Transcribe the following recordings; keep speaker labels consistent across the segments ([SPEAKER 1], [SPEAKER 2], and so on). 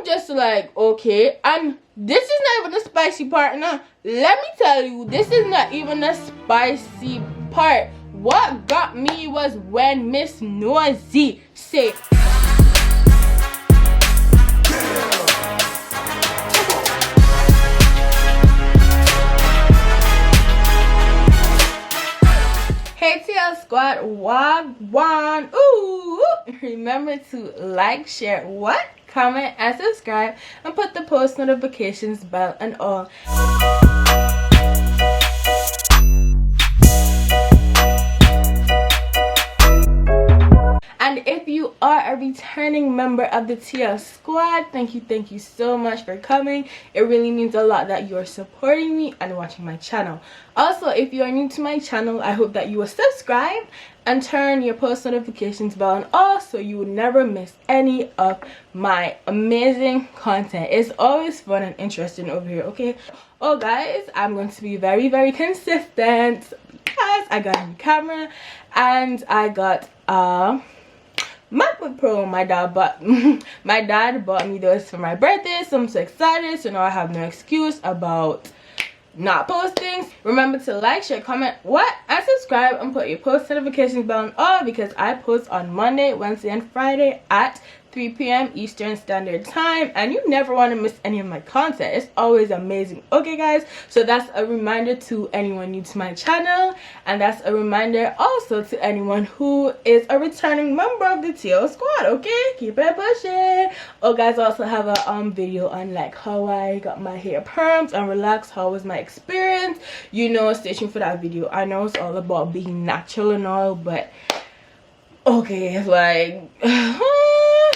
[SPEAKER 1] just like, okay. And this is not even the spicy part now. Let me tell you, this is not even the spicy part. What got me was when Miss Nosy said, hey TL Squad, wagwan. Ooh, remember to like, share, what? Comment and subscribe, and put the post notifications bell and all. And if you are a returning member of the TL Squad, thank you so much for coming. It really means a lot that you are supporting me and watching my channel. Also, if you are new to my channel, I hope that you will subscribe and turn your post notifications bell on all so you will never miss any of my amazing content. It's always fun and interesting over here, okay? Oh guys, I'm going to be very consistent because I got a new camera and I got MacBook Pro. My dad bought me those for my birthday, so I'm so excited. So now I have no excuse about not posting. Remember to like, share, comment, what, and subscribe, and put your post notifications bell on all because I post on Monday, Wednesday, and Friday at 3 p.m. Eastern Standard Time, and you never want to miss any of my content. It's always amazing. Okay guys, so that's a reminder to anyone new to my channel, and that's a reminder also to anyone who is a returning member of the TL Squad. Okay, keep it pushing. Oh guys, I also have a video on like how I got my hair permed and relaxed. How was my experience? You know, stay tuned for that video. I know it's all about being natural and all, but okay, it's like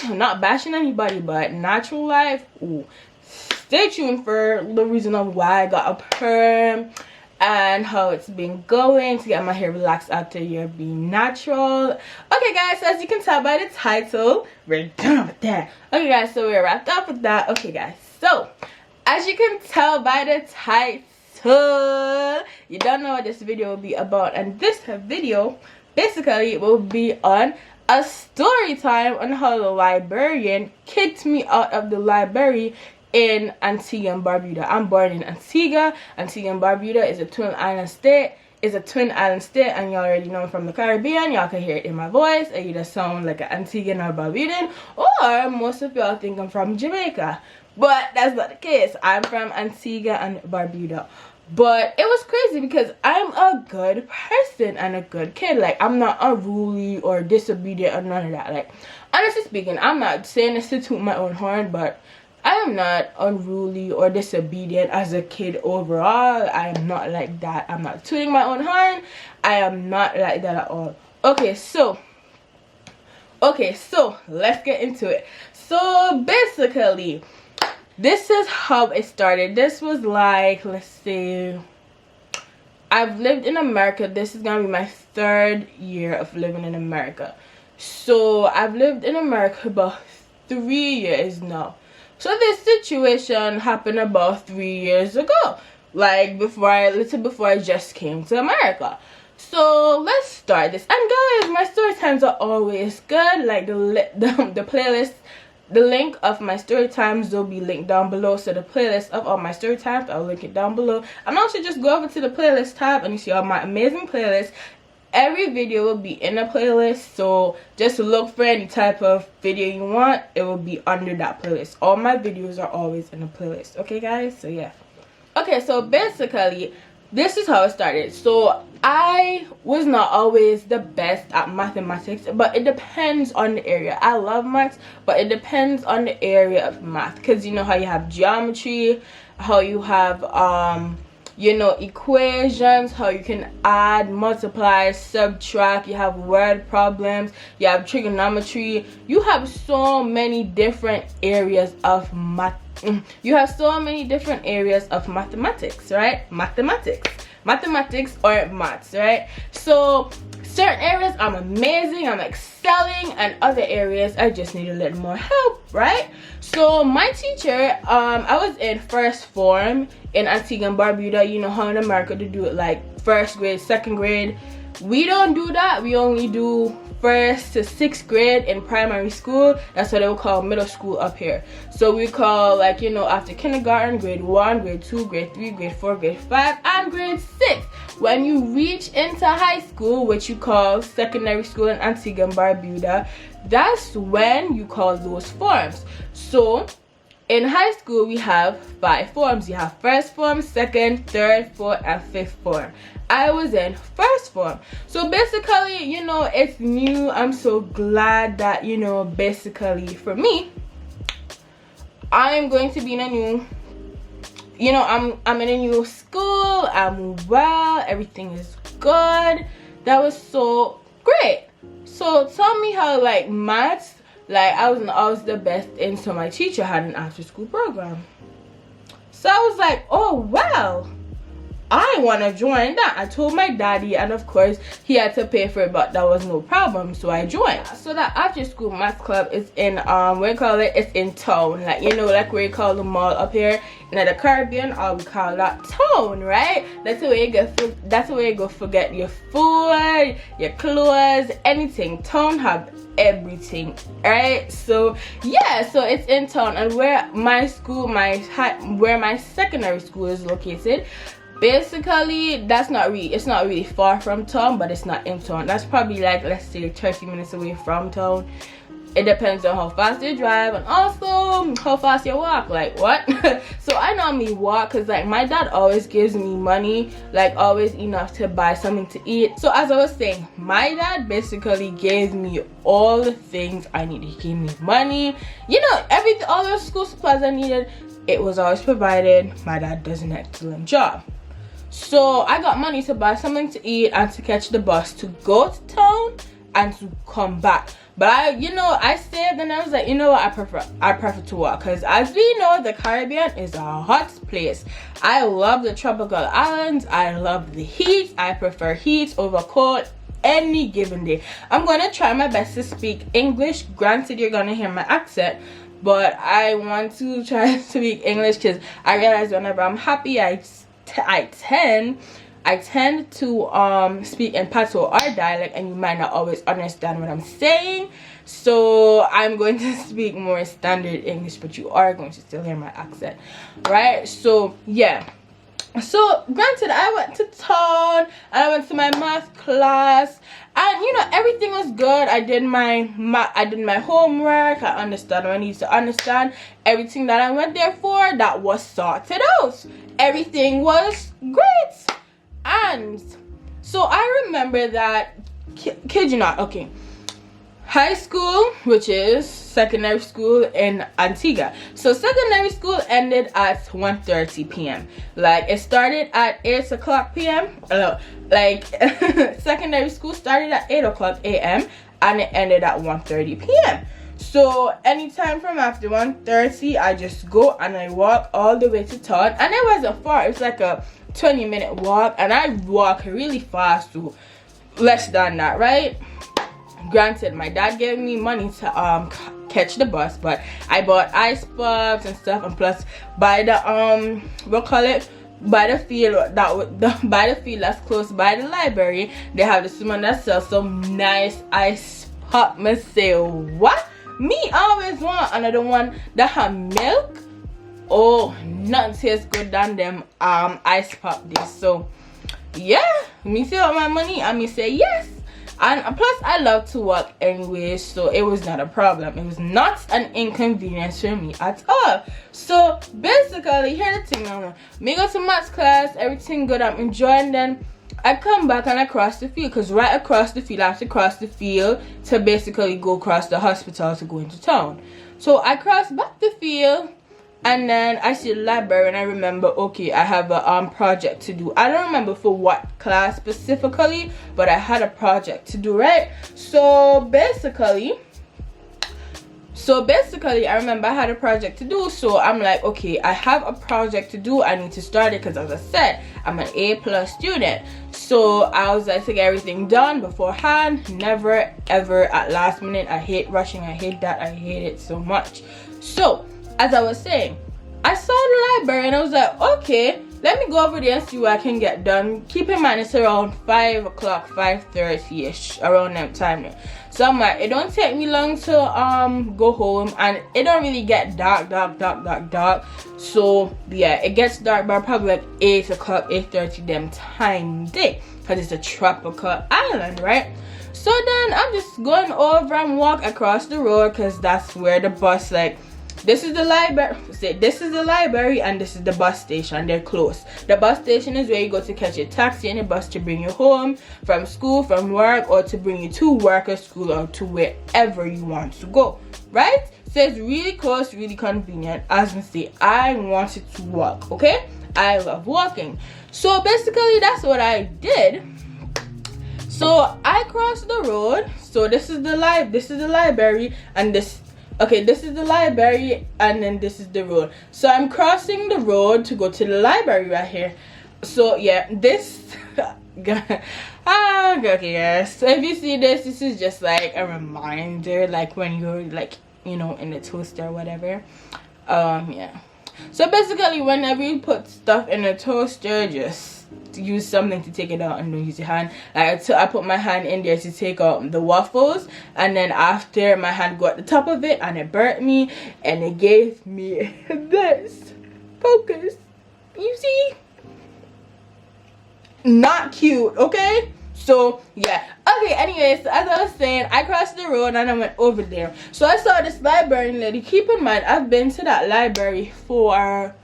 [SPEAKER 1] I'm not bashing anybody, but natural life, ooh. Stay tuned for the reason of why I got a perm and how it's been going to get my hair relaxed after a year being natural. Okay guys, so as you can tell by the title, we're done with that. Okay guys, so we're wrapped up with that. Okay guys, so as you can tell by the title, you don't know what this video will be about, and this video basically will be on a story time on how the librarian kicked me out of the library in Antigua and Barbuda. I'm born in Antigua. Antigua and Barbuda is a twin island state. And y'all already know from the Caribbean. Y'all can hear it in my voice. I either sound like an Antiguan or Barbudan, or most of y'all think I'm from Jamaica. But that's not the case. I'm from Antigua and Barbuda. But it was crazy because I'm a good person and a good kid. Like, I'm not unruly or disobedient or none of that. Like, honestly speaking, I'm not saying this to toot my own horn, but I am not unruly or disobedient as a kid overall. I am not like that. I'm not tooting my own horn. I am not like that at all. Okay, so let's get into it. So basically, this is how it started. This was like, let's see, I've lived in America. This is gonna be my 3rd year of living in America. So I've lived in America about 3 years now. So this situation happened about 3 years ago, like little before I just came to America. So let's start this. And guys, my story times are always good. Like the playlist, the link of my story times will be linked down below. So the playlist of all my story times, I'll link it down below. And also just go over to the playlist tab and you see all my amazing playlists. Every video will be in a playlist, so just look for any type of video you want. It will be under that playlist. All my videos are always in a playlist. Okay guys, so yeah. Okay, so basically this is how it started. So I was not always the best at mathematics, but it depends on the area. I love maths, but it depends on the area of math, because you know how you have geometry, how you have you know, equations, how you can add, multiply, subtract. You have word problems, you have trigonometry. You have so many different areas of math. You have so many different areas of mathematics, right? Mathematics or maths, right? So certain areas I'm amazing, I'm excelling, and other areas I just need a little more help, right? So my teacher, I was in first form in Antigua and Barbuda. You know how in America they do it like first grade, second grade. We don't do that. We only do 1st to 6th grade in primary school. That's what they would call middle school up here. So we call, like, you know, after kindergarten, grade 1, grade 2, grade 3, grade 4, grade 5, and grade 6. When you reach into high school, which you call secondary school in Antigua and Barbuda, that's when you call those forms. So in high school, we have 5 forms. You have first form, second, third, fourth, and fifth form. I was in first form. So basically, you know, it's new. I'm so glad that, you know, basically for me, I'm going to be in a new, you know, I'm in a new school. I'm well. Everything is good. That was so great. So tell me how, like, maths, like, I wasn't always the best in, so my teacher had an after school program. So I was like, oh wow, I want to join that. I told my daddy, and of course he had to pay for it, but that was no problem, so I joined. So that after school math club is in what you call it, it's in town, like, you know, like where you call the mall up here in the Caribbean, or we call that town, right? That's the way you go. That's the way you go forget your food, your clothes, anything. Town have everything, right? So yeah, so it's in town, and where my school, where my secondary school is located, basically it's not really far from town, but it's not in town. That's probably, like, let's say 30 minutes away from town. It depends on how fast you drive and also how fast you walk. Like, what? So I normally walk because, like, my dad always gives me money, like, always enough to buy something to eat. So as I was saying, my dad basically gave me all the things I needed. He gave me money, you know, everything, all those school supplies I needed. It was always provided. My dad does an excellent job. So I got money to buy something to eat and to catch the bus to go to town and to come back. But I saved, and I was like, you know what, I prefer to walk, because as we know, the Caribbean is a hot place. I love the tropical islands. I love the heat. I prefer heat over cold any given day. I'm gonna try my best to speak English. Granted, you're gonna hear my accent, but I want to try to speak English because I realize whenever I'm happy, I tend to speak in patois or dialect, and you might not always understand what I'm saying. So I'm going to speak more standard English, but you are going to still hear my accent, right? So yeah. So granted, I went to town and I went to my math class, and you know, everything was good. I did my homework. I understand what I need to understand. Everything that I went there for, that was sorted out. Everything was great. And so I remember that, kid you not, okay, high school, which is secondary school in Antigua. So secondary school ended at 1:30 p.m. Like, it started at 8 o'clock p.m. Like, secondary school started at 8 o'clock a.m. and it ended at 1:30 p.m. So anytime from after 1:30, I just go and I walk all the way to town. And it wasn't far. It's like a 20-minute walk, and I walk really fast, so less than that, right? Granted, my dad gave me money to catch the bus, but I bought ice pops and stuff, and plus by the by the field that's close by the library, they have this woman that sells some nice ice pop. Me say, what? Me always want another one that have milk. Oh, nothing tastes good than them ice pop this. So yeah, me say all my money and me say yes. And plus I love to walk anyway, so it was not a problem. It was not an inconvenience for me at all. So basically, here's the thing now. Me go to maths class, everything good, I'm enjoying. Then I come back and I cross the field, because right across the field, I have to cross the field to basically go across the hospital to go into town. So I cross back the field, and then I see the library, and I remember, okay, I have a project to do. I don't remember for what class specifically, but I had a project to do, right? So basically, I remember I had a project to do. So I'm like, okay, I have a project to do. I need to start it, because as I said, I'm an A+ student. So I was like, to get everything done beforehand. Never ever at last minute. I hate rushing. I hate that. I hate it so much. So as I was saying, I saw the library and I was like, okay, let me go over there and see what I can get done. Keep in mind it's around 5 o'clock, 5:30ish, around that time there. So I'm like, it don't take me long to go home, and it don't really get dark. So yeah, it gets dark by probably like 8 o'clock, 8:30 them time day, because it's a tropical island, right? So then I'm just going over and walk across the road, because that's where the bus, like, this is the library, this is the library, and this is the bus station. They're close. The bus station is where you go to catch a taxi and a bus to bring you home from school, from work, or to bring you to work or school, or to wherever you want to go, right? So it's really close, really convenient. As I say, I wanted to walk, okay? I love walking. So basically that's what I did. So I crossed the road. So this is the library, and this is the library, and then this is the road. So I'm crossing the road to go to the library right here. So yeah, this okay guys, so if you see this is just like a reminder, like when you're like, you know, in the toaster or whatever. Yeah, so basically whenever you put stuff in a toaster, just use something to take it out and don't use your hand. Like, so I put my hand in there to take out the waffles, and then after my hand got the top of it and it burnt me, and it gave me this. Focus. You see? Not cute, okay? So yeah, okay, anyways, as I was saying, I crossed the road and I went over there. So I saw this librarian lady. Keep in mind, I've been to that library for,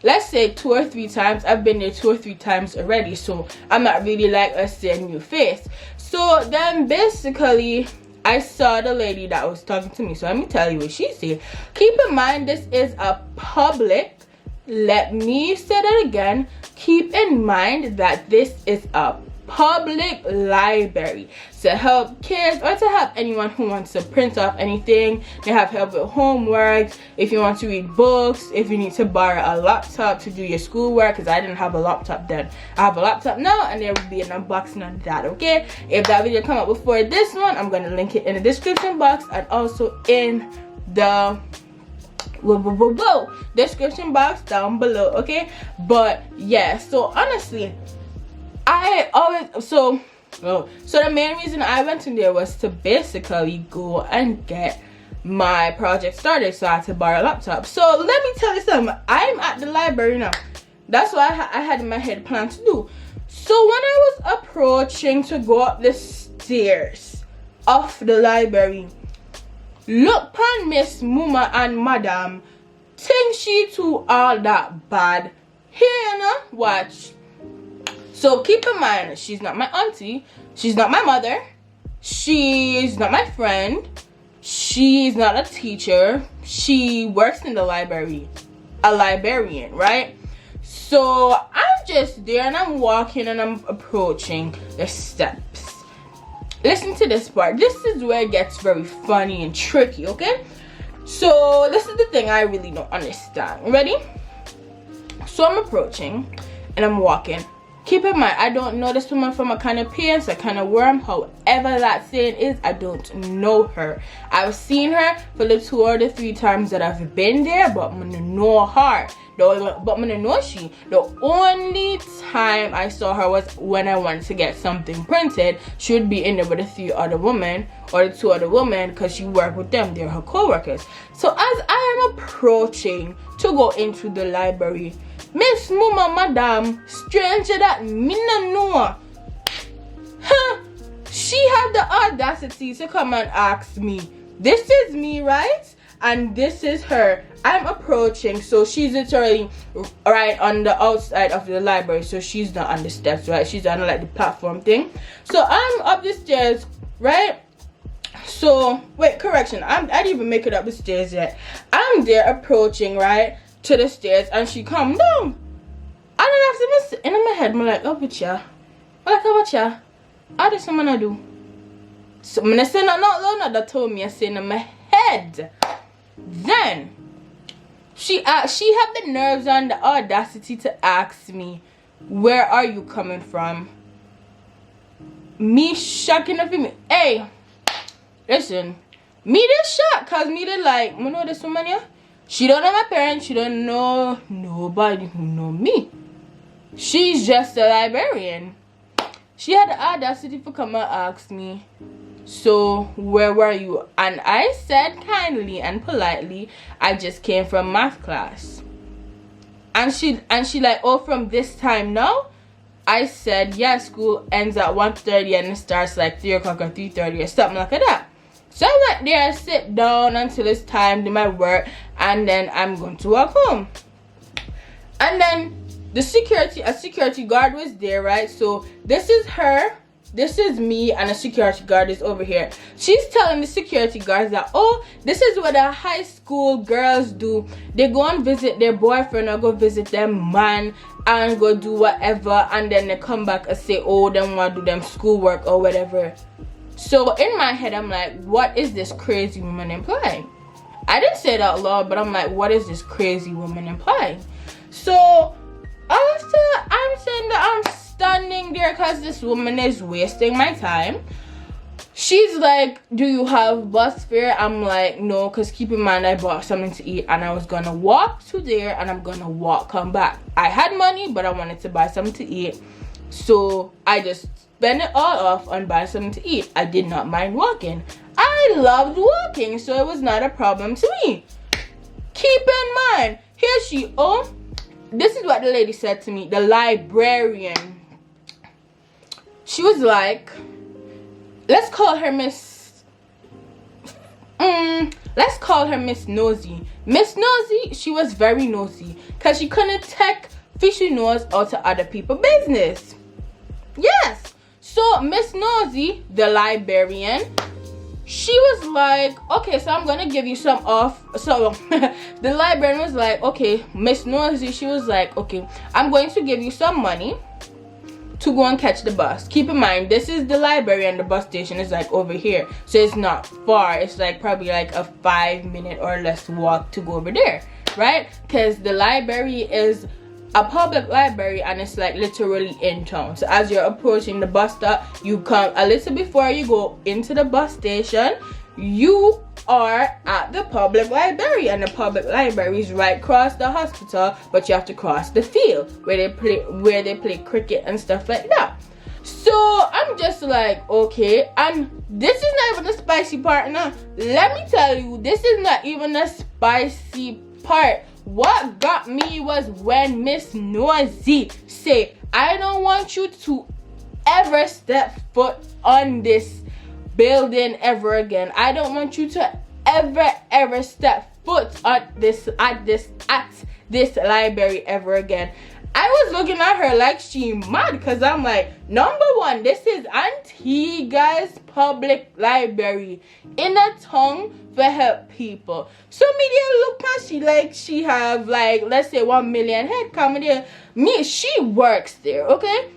[SPEAKER 1] let's say, 2 or 3 times. I've been there 2 or 3 times already, so I'm not really like, let's say, a new face. So then basically I saw the lady that was talking to me. So let me tell you what she said. Keep in mind, this is a public, let me say that again, keep in mind that this is a public library to help kids, or to help anyone who wants to print off anything. They have help with homework, if you want to read books, if you need to borrow a laptop to do your schoolwork, because I didn't have a laptop then. I have a laptop now, and there will be an unboxing on that, okay? If that video come up before this one, I'm going to link it in the description box, and also in the description box down below, okay? But yeah, so honestly, I always, so the main reason I went in there was to basically go and get my project started. So I had to borrow a laptop. So let me tell you something, I'm at the library now. That's what I had in my head planned to do. So when I was approaching to go up the stairs of the library, look pan Miss Muma and Madam, think she too all that bad. Here, you know, watch. So keep in mind, she's not my auntie, she's not my mother, she's not my friend, she's not a teacher, she works in the library, a librarian, right? So I'm just there and I'm walking and I'm approaching the steps. Listen to this part. This is where it gets very funny and tricky, okay? So this is the thing I really don't understand. Ready? So I'm approaching and I'm walking. Keep in mind, I don't know this woman from a kind of pants, a kind of worm, however that saying is. I don't know her. I've seen her for the 2 or 3 times that I've been there, but I'm gonna know her. But I'm gonna know she. The only time I saw her was when I wanted to get something printed. She would be in there with the 3 other women, or the 2 other women, because she worked with them. They're her co-workers. So as I am approaching to go into the library, Miss Muma Madam, stranger that me no know, she had the audacity to come and ask me, this is me, right? And this is her. I'm approaching, so she's literally right on the outside of the library, so she's not on the steps, right? She's on like the platform thing. So I'm up the stairs, right? So wait, correction, I didn't even make it up the stairs yet. I'm there approaching, right, to the stairs, and she come down. I don't have to miss in my head. I'm like, oh, bitch, yeah. I'm like, oh, bitch, yeah. How does someone do? So I'm say not that told me I say in my head. Then she had the nerves and the audacity to ask me, where are you coming from? Me shocking of me. Hey, listen, me this shock, cause me did like, you know this woman here? She don't know my parents, she don't know nobody who know me. she's just a librarian. She had the audacity to come and ask me, so where were you? And I said kindly and politely, I just came from math class. And she like, oh, from this time now? I said, yeah, school ends at 1:30 and it starts like 3 o'clock or 3:30 or something like that. So I went there, sit down until it's time, do my work, and then I'm going to walk home. And then a security guard was there, right? So this is her, this is me, and a security guard is over here. She's telling the security guards that, oh, this is what the high school girls do. They go and visit their boyfriend or go visit their man and go do whatever, and then they come back and say, oh, they want to do them schoolwork or whatever. So in my head, I'm like, what is this crazy woman implying? I didn't say it out loud, but I'm like, what is this crazy woman implying? So after I'm saying that I'm standing there because this woman is wasting my time, she's like, do you have bus fare? I'm like, no, because keep in mind I bought something to eat and I was gonna walk to there and I'm gonna come back. I had money, but I wanted to buy something to eat, so I just spent it all off on buying something to eat. I did not mind walking. I loved walking, so it was not a problem to me. Keep in mind, here she, oh, this is what the lady said to me, the librarian. She was like, let's call her Miss Nosy. Miss Nosy, she was very nosy because she couldn't take fishy nose out of other people's business. Yes. So Miss Nosy, the librarian, she was like, okay, so I'm gonna give you some off. So the librarian was like, okay, Miss Nosy, she was like, okay, I'm going to give you some money to go and catch the bus. Keep in mind, this is the library and the bus station is like over here, so it's not far. It's like probably like a 5-minute or less walk to go over there, right? Because the library is a public library and it's like literally in town. So as you're approaching the bus stop, you come a little before you go into the bus station, you are at the public library, and the public library is right across the hospital, but you have to cross the field where they play cricket and stuff like that. So I'm just like, okay, and this is not even the spicy part now. Let me tell you, this is not even the spicy part. What got me was when Miss Nosy said, I don't want you to ever step foot on this building ever again. I don't want you to ever step foot at this library ever again. I was looking at her like she mad, because I'm like, number one, this is Antigua's public library in a town for help people. So media look at she like she have like, let's say 1 million head coming there. She works there, okay?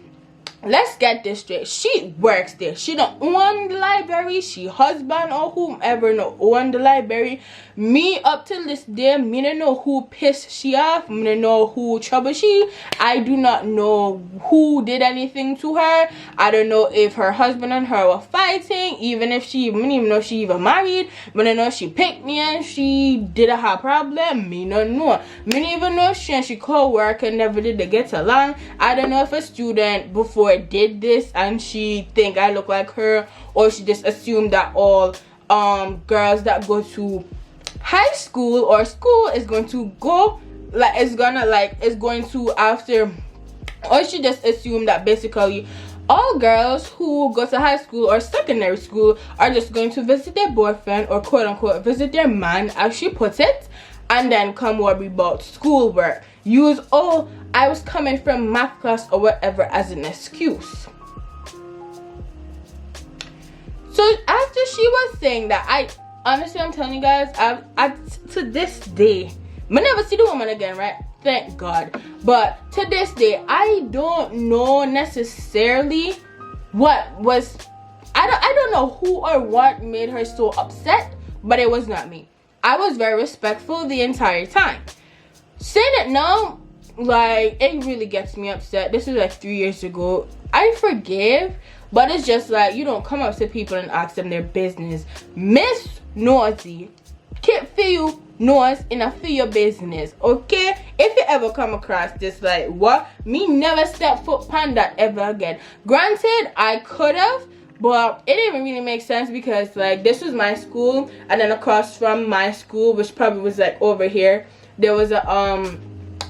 [SPEAKER 1] Let's get this straight. She works there. She don't own the library. She husband or whomever no own the library. Me, up till this day, me don't know who pissed she off. Me don't know who trouble she. I do not know who did anything to her. I don't know if her husband and her were fighting. Even if me don't even know she even married. Me don't know if she picked me and she did have a problem. Me don't know. Me don't even know if she and she co-worker never did they get along. I don't know if a student before did this and she think I look like her, or she just assumed that all girls that go to high school or school is going to go after, or she just assumed that basically all girls who go to high school or secondary school are just going to visit their boyfriend or quote unquote visit their man, as she puts it, and then come worry about schoolwork. Use, oh, I was coming from math class or whatever as an excuse. So after she was saying that, honestly, I'm telling you guys, to this day, I never see the woman again, right? Thank God. But to this day, I don't know necessarily what was, I don't know who or what made her so upset, but it was not me. I was very respectful the entire time. Saying it now, like, it really gets me upset. This is like 3 years ago. I forgive, but it's just like, you don't come up to people and ask them their business. Miss Nosy, keep for you nose in a for your business, okay? If you ever come across this, like, what? Me never step foot on that ever again. Granted, I could have, but it didn't really make sense because, like, this was my school, and then across from my school, which probably was like over here, there was a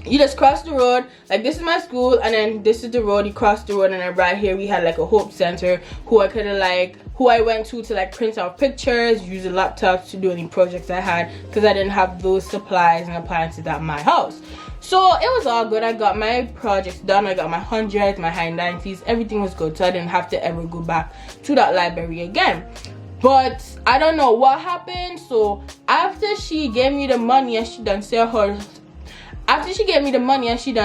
[SPEAKER 1] you just cross the road. Like, this is my school, and then this is the road. You cross the road, and then right here we had like a Hope Center, who I went to like print out pictures, use the laptops to do any projects I had, because I didn't have those supplies and appliances at my house. So it was all good. I got my projects done. I got my 100s, my high 90s. Everything was good, so I didn't have to ever go back to that library again. But I don't know what happened. So after she gave me the money and she done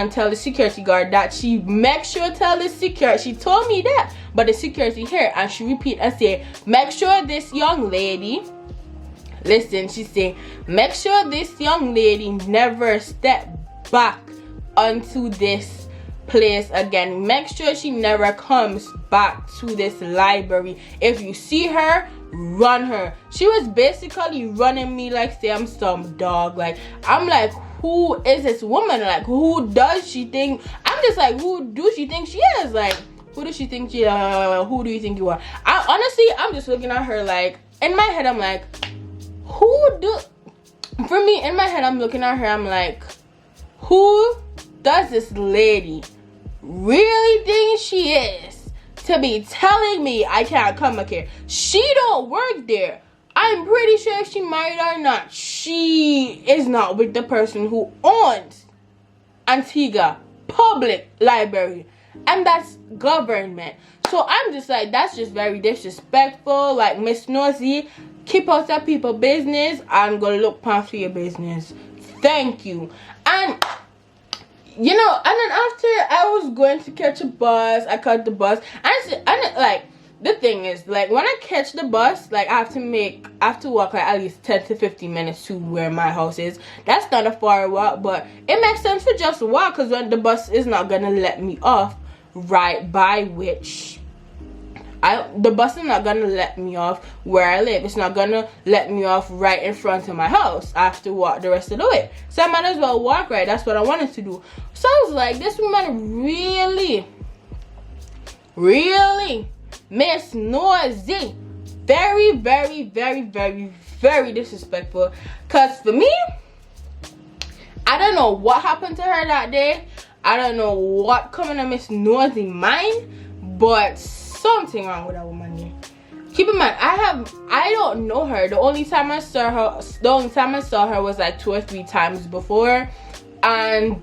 [SPEAKER 1] tell the security guard that she make sure tell the security, she told me that, but the security here, and she repeat and say, make sure this young lady, listen, she say, make sure this young lady never step back onto this place again. Make sure she never comes back to this library. If you see her, run her. She was basically running me like say I'm some dog. Like, I'm like, who is this woman? Like, who does she think? I'm just like, who do she think she is? Like, who does she think she who do you think you are? I'm just looking at her like, in my head I'm like, in my head I'm looking at her, I'm like, who does this lady really think she is to be telling me I can't come back here? She don't work there. I'm pretty sure if she married or not, she is not with the person who owns Antigua Public Library, and that's government. So I'm just like, that's just very disrespectful. Like, Miss Nosy, keep out of people's business. I'm gonna look past for your business. Thank you. And you know, and then after I was going to catch a bus, I caught the bus, and like, the thing is, like, when I catch the bus, like, I have to walk like at least 10 to 15 minutes to where my house is. That's not a far walk, but it makes sense to just walk, because when the bus is not gonna let me off right by which the bus is not gonna let me off where I live. It's not gonna let me off right in front of my house. I have to walk the rest of the way, so I might as well walk. Right, that's what I wanted to do. So I was like, this woman really Miss Nosy, very, very, very, very, very disrespectful. Cause for me, I don't know what happened to her that day. I don't know what coming to Miss Nosy mind, but something wrong with that woman there. Keep in mind, I don't know her. The only time I saw her was like 2 or 3 times before, and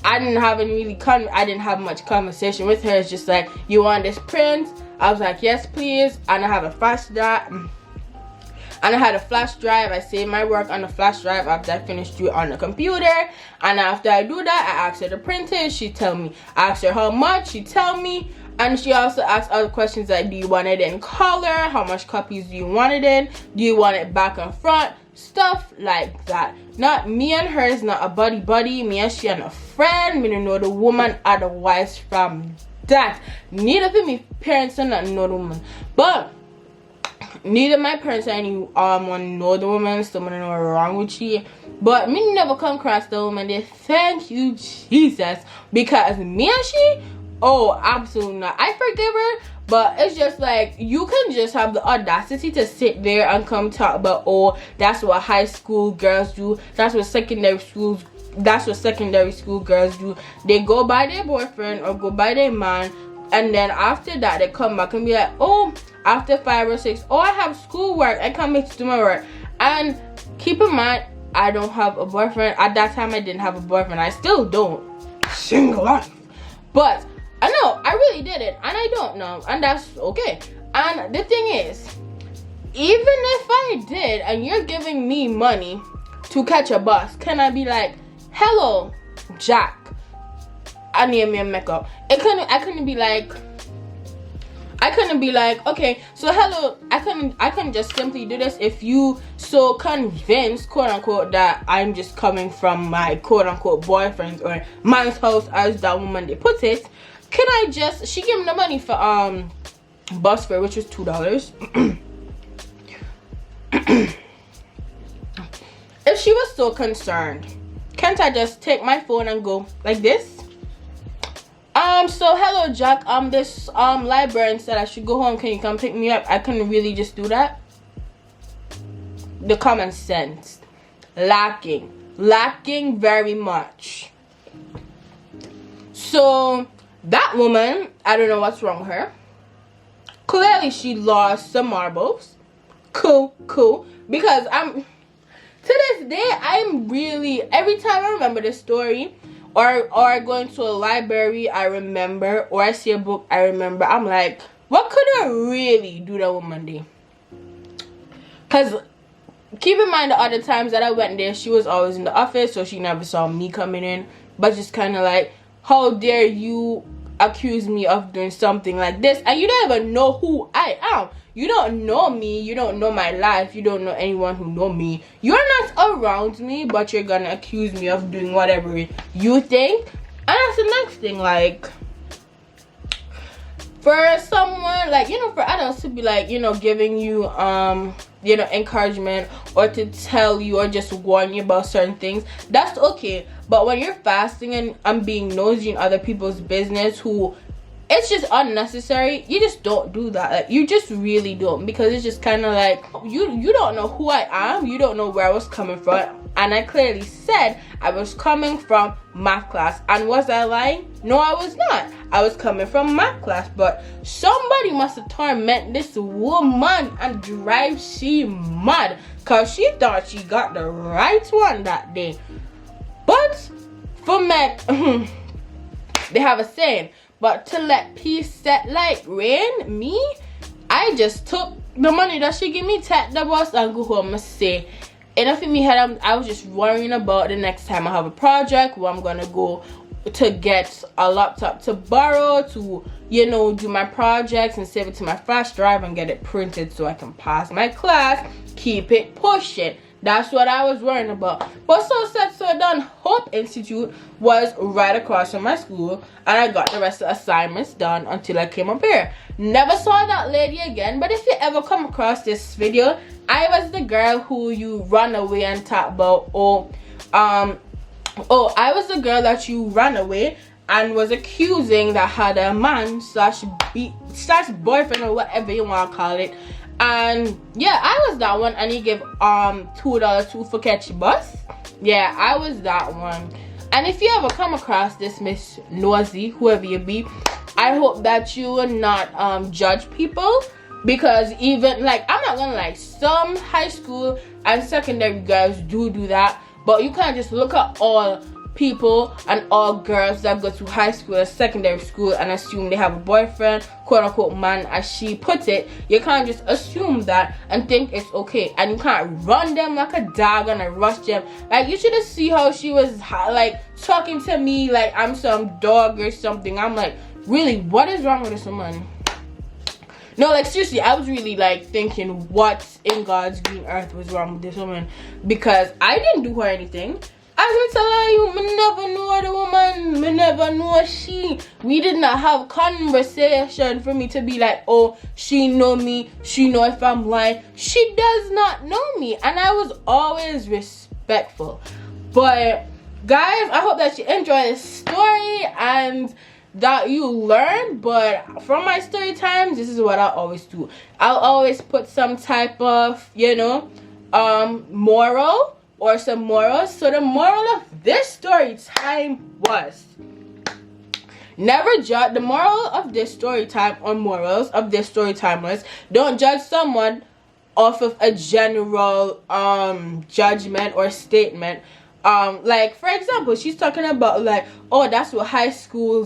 [SPEAKER 1] I didn't have much conversation with her. It's just like, you want this print? I was like, yes please. And I have a flash drive. And I had a flash drive. I saved my work on the flash drive after I finished it on the computer. And after I do that, I asked her to print it. She tell me. I asked her how much. She tell me. And she also asked other questions like, do you want it in color? How much copies do you want it in? Do you want it back and front? Stuff like that. Not me and her is not a buddy. Me and she and a friend. Me don't know the woman otherwise from that. Neither of my parents are not know the woman. But neither my parents or anyone know the woman. Someone know what's wrong with she. But me never come across the woman there. Thank you, Jesus. Because me and she, oh, absolutely not. I forgive her, but it's just like, you can just have the audacity to sit there and come talk about, oh, that's what high school girls do. That's what secondary school girls do. They go by their boyfriend or go by their man, and then after that they come back and be like, oh, after 5 or 6, oh, I have schoolwork, I can't make it to my work. And keep in mind, I don't have a boyfriend. At that time I didn't have a boyfriend. I still don't. Single life. But I know I really did it, and I don't know, and that's okay. And the thing is, even if I did and you're giving me money to catch a bus, can I be like, hello Jack, I need me a makeup? I couldn't be like, okay, so hello, I couldn't just simply do this if you so convinced, quote unquote, that I'm just coming from my quote unquote boyfriend's or man's house, as that woman they put it. Can I just, she gave me the money for bus fare, which was $2. If she was so concerned, Can't I just take my phone and go like this? So hello Jack, this librarian said I should go home. Can you come pick me up? I couldn't really just do that. The common sense lacking very much. So that woman, I don't know what's wrong with her. Clearly she lost some marbles. Cool. Because to this day, I'm really, every time I remember this story, or going to a library, I remember, or I see a book, I remember, I'm like, what could I really do that woman day? Because keep in mind the other times that I went there, she was always in the office, so she never saw me coming in. But just kind of like, how dare you accuse me of doing something like this? And you don't even know who I am. You don't know me. You don't know my life. You don't know anyone who know me. You're not around me, but you're gonna accuse me of doing whatever you think. And that's the next thing. Like, for someone, like, you know, for adults to be like, you know, giving you you know, encouragement, or to tell you or just warn you about certain things, that's okay. But when you're fasting and being nosy in other people's business, who it's just unnecessary, you just don't do that. Like, you just really don't, because it's just kind of like, you don't know who I am, you don't know where I was coming from. And I clearly said I was coming from math class. And was I lying? No, I was not. I was coming from math class. But somebody must have tormented this woman and drive she mad, because she thought she got the right one that day. But for me, they have a saying, but to let peace set like rain, me, I just took the money that she give me, take the bus and go home and say, enough in me head, I was just worrying about the next time I have a project, where I'm gonna go to get a laptop to borrow, to, you know, do my projects and save it to my flash drive and get it printed so I can pass my class, keep it pushing. That's what I was worrying about. But so said, so done. Hope Institute was right across from my school, and I got the rest of the assignments done until I came up here. Never saw that lady again. But if you ever come across this video, I was the girl who you run away and talk about. I was the girl that you ran away and was accusing that had a man slash boyfriend, or whatever you want to call it. And yeah, I was that one, and he gave $2 too for catch bus. Yeah, I was that one. And if you ever come across this Miss Nosy, whoever you be, I hope that you will not judge people, because even, like, I'm not gonna lie, some high school and secondary girls do that, but you can't just look at all people and all girls that go to high school or secondary school and assume they have a boyfriend, quote unquote man, as she puts it. You can't just assume that and think it's okay, and you can't run them like a dog and rush them. Like, you should have seen how she was like talking to me like I'm some dog or something. I'm like, really, what is wrong with this woman? No, like, seriously, I was really like thinking what in God's green earth was wrong with this woman, because I didn't do her anything. I tell you, me never know the woman, me never know she. We did not have conversation for me to be like, oh, she know me, she know if I'm lying. She does not know me, and I was always respectful. But guys, I hope that you enjoy this story and that you learn. But from my story times, this is what I always do. I'll always put some type of, you know, moral or some morals. So the moral of this story time was, never judge. The moral of this story time, or morals of this story time, was, don't judge someone off of a general judgment or statement. Like, for example, she's talking about like, oh, that's what high school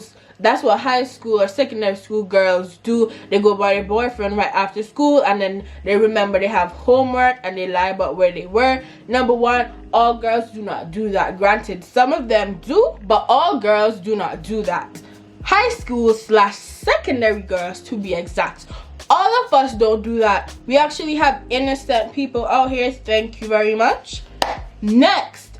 [SPEAKER 1] or secondary school girls do. They go by their boyfriend right after school, and then they remember they have homework and they lie about where they were. Number one, all girls do not do that. Granted, some of them do, but all girls do not do that. High school / secondary girls, to be exact, all of us don't do that. We actually have innocent people out here. Thank you very much. Next,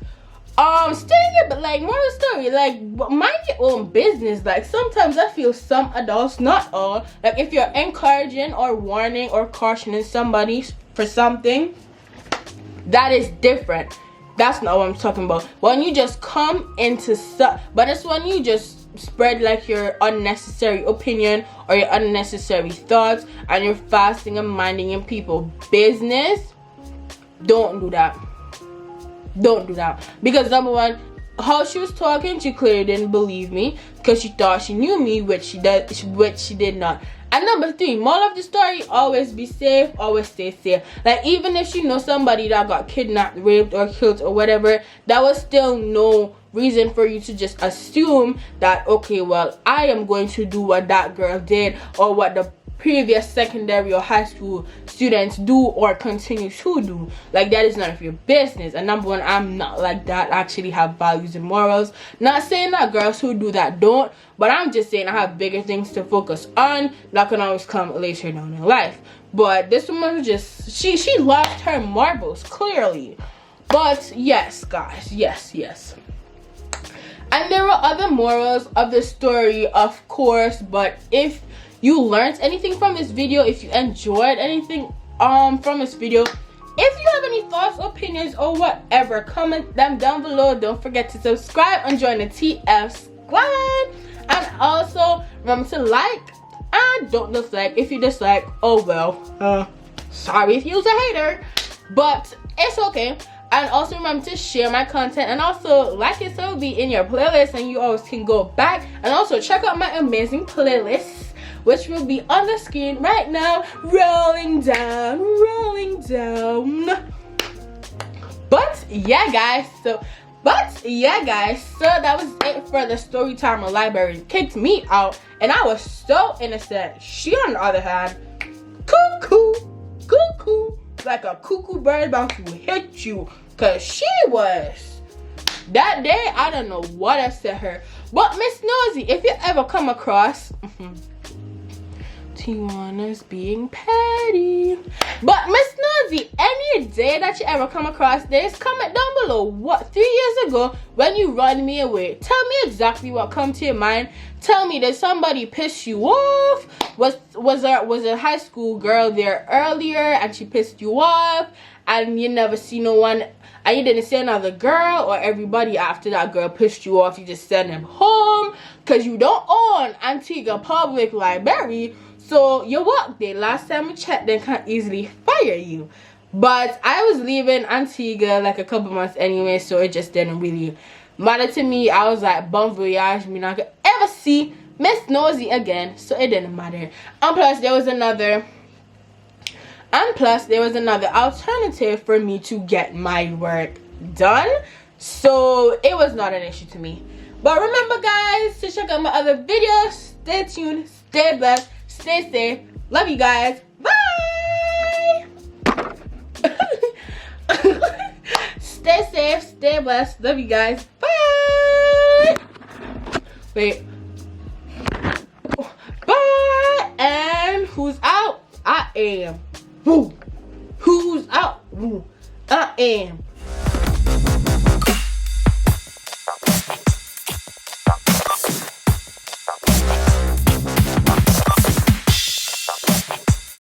[SPEAKER 1] staying a bit like moral story, like, mind your own business. Like, sometimes I feel some adults, not all, like, if you're encouraging or warning or cautioning somebody for something, that is different. That's not what I'm talking about. When you just come into stuff, but it's when you just spread like your unnecessary opinion or your unnecessary thoughts, and you're fasting and minding in people's business. Don't do that. Don't do that. Because number one, how she was talking, she clearly didn't believe me because she thought she knew me, which she did not. And number three, moral of the story, always be safe, always stay safe. Like, even if you know somebody that got kidnapped, raped, or killed, or whatever, that was still no reason for you to just assume that, okay, well, I am going to do what that girl did, or what the previous secondary or high school students do or continue to do. Like, that is none of your business. And number one, I'm not like that. I actually have values and morals. Not saying that girls who do that don't, but I'm just saying I have bigger things to focus on that can always come later down in life. But this woman was just, she lost her marbles, clearly. But yes, guys, yes. And there were other morals of the story, of course, but if you learned anything from this video, if you enjoyed anything from this video, if you have any thoughts, opinions, or whatever, comment them down below. Don't forget to subscribe and join the TF squad. And also remember to like, and don't dislike. If you dislike, oh well, sorry if you're a hater, but it's okay. And also remember to share my content, and also like it so it'll be in your playlist, and you always can go back and also check out my amazing playlists, which will be on the screen right now, rolling down. But yeah, guys, so that was it for the story time. A librarian kicked me out, and I was so innocent. She, on the other hand, cuckoo, like a cuckoo bird about to hit you, cause she was, that day, I don't know what I said her. But Miss Nosy, if you ever come across Tywana's being petty, but Miss Nosy, any day that you ever come across this, comment down below. What, 3 years ago when you run me away, tell me exactly what come to your mind. Tell me, did somebody piss you off? Was a high school girl there earlier and she pissed you off, and you never see no one, and you didn't see another girl, or everybody after that girl pissed you off, you just send them home because you don't own Antigua Public Library, so you work there. Last time we checked, they can't easily fire you. But I was leaving Antigua like a couple months anyway, so it just didn't really matter to me. I was like, bon voyage, me not gonna ever see Miss Nosy again, so it didn't matter. And plus there was another alternative for me to get my work done, so it was not an issue to me. But remember, guys, to check out my other videos. Stay tuned, stay blessed, stay safe. Love you guys. Bye. Stay safe, stay blessed. Love you guys. Bye. Wait. Bye. And who's out? I am. Who? Who's out? Who? I am.